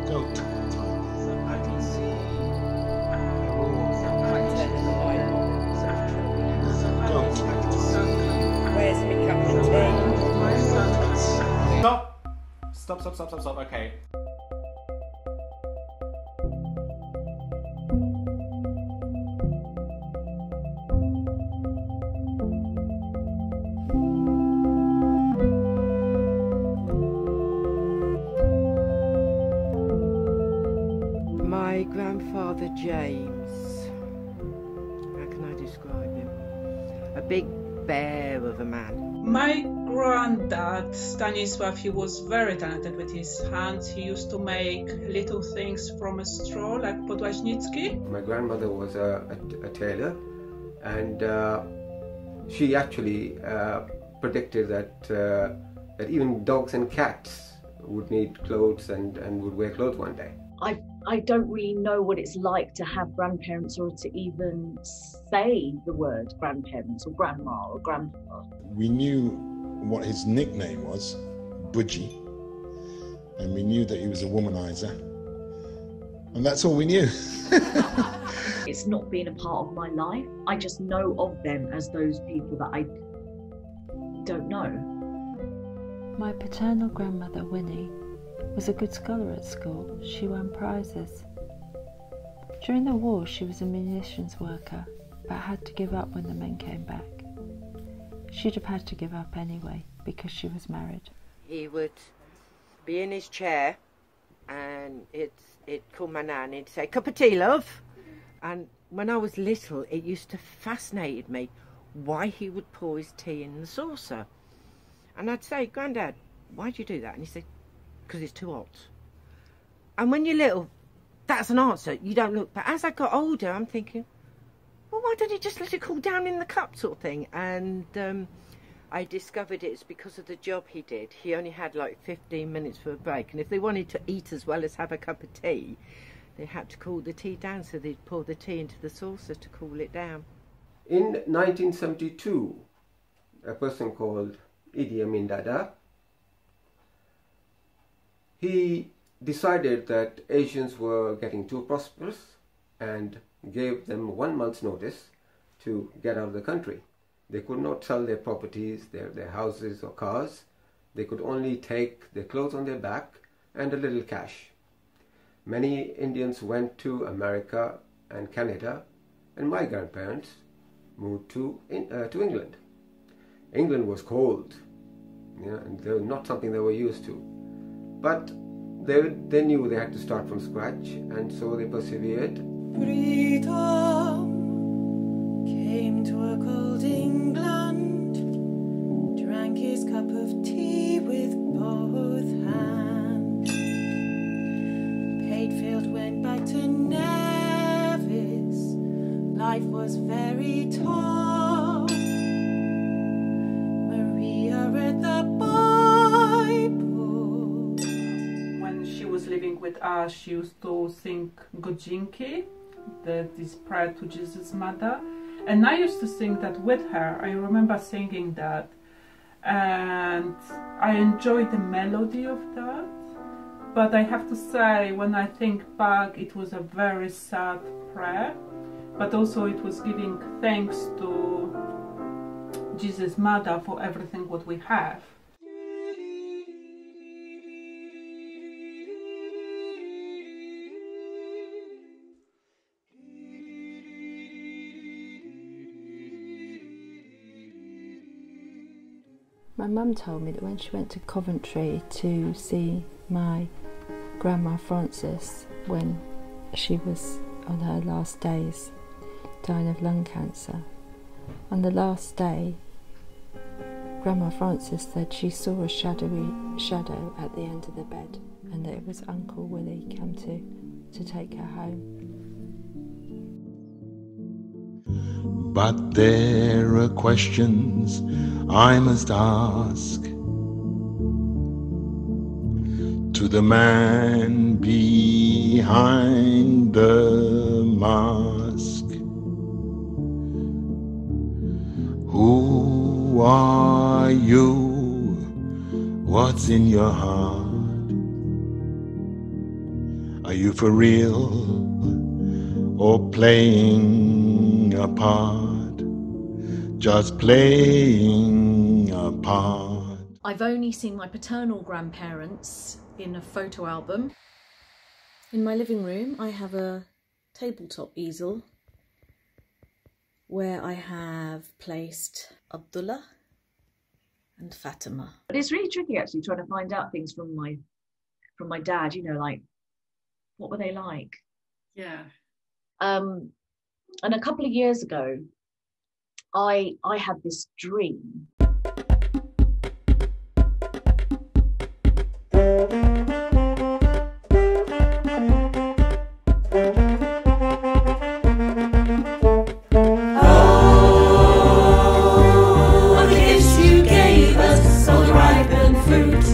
Goat. I can see. There's a goat. Where's my cup of tea? Stop. Okay. My grandfather James, how can I describe him? A big bear of a man. My granddad, Stanisław, he was very talented with his hands. He used to make little things from a straw, like podłaźnicki. My grandmother was a tailor, and she actually predicted that even dogs and cats would need clothes and would wear clothes one day. I don't really know what it's like to have grandparents or to even say the word grandparents or grandma or grandpa. We knew what his nickname was, Budgie, and we knew that he was a womanizer, and that's all we knew. It's not been a part of my life. I just know of them as those people that I don't know. My paternal grandmother, Winnie, was a good scholar at school. She won prizes. During the war, she was a munitions worker, but had to give up when the men came back. She'd have had to give up anyway, because she was married. He would be in his chair, and it'd call my nan, he'd say, "Cup of tea, love." And when I was little, it used to fascinate me why he would pour his tea in the saucer. And I'd say, "Grandad, why'd you do that?" And he'd say, "Because it's too hot." And when you're little, that's an answer. You don't look. But as I got older, I'm thinking, well, why don't he just let it cool down in the cup, sort of thing? And I discovered it's because of the job he did. He only had like 15 minutes for a break. And if they wanted to eat as well as have a cup of tea, they had to cool the tea down. So they'd pour the tea into the saucer to cool it down. In 1972, a person called Idi Amin Dada, he decided that Asians were getting too prosperous and gave them 1 month's notice to get out of the country. They could not sell their properties, their houses or cars. They could only take their clothes on their back and a little cash. Many Indians went to America and Canada, and my grandparents moved to England. England was cold, and they were not something they were used to. But they knew they had to start from scratch, and so they persevered. Thom came to a cold England, drank his cup of tea with both hands. Paidfield went back to Nevis, life was very tall. Maria read the Bible. When she was living with us, she used to sing godzinki, this prayer to Jesus' mother, and I used to sing that with her. I remember singing that, and I enjoyed the melody of that. But I have to say, when I think back, it was a very sad prayer, but also it was giving thanks to Jesus' mother for everything what we have. My mum told me that when she went to Coventry to see my Grandma Frances when she was on her last days, dying of lung cancer, on the last day, Grandma Frances said she saw a shadow at the end of the bed, and that it was Uncle Willie come to take her home. But there are questions I must ask to the man behind the mask. Who are you? What's in your heart? Are you for real or playing a part? Just playing a part. I've only seen my paternal grandparents in a photo album. In my living room I have a tabletop easel where I have placed Abdullah and Fatima. But it's really tricky actually trying to find out things from my dad, you know, like what were they like? Yeah. And a couple of years ago I had this dream. Fruit.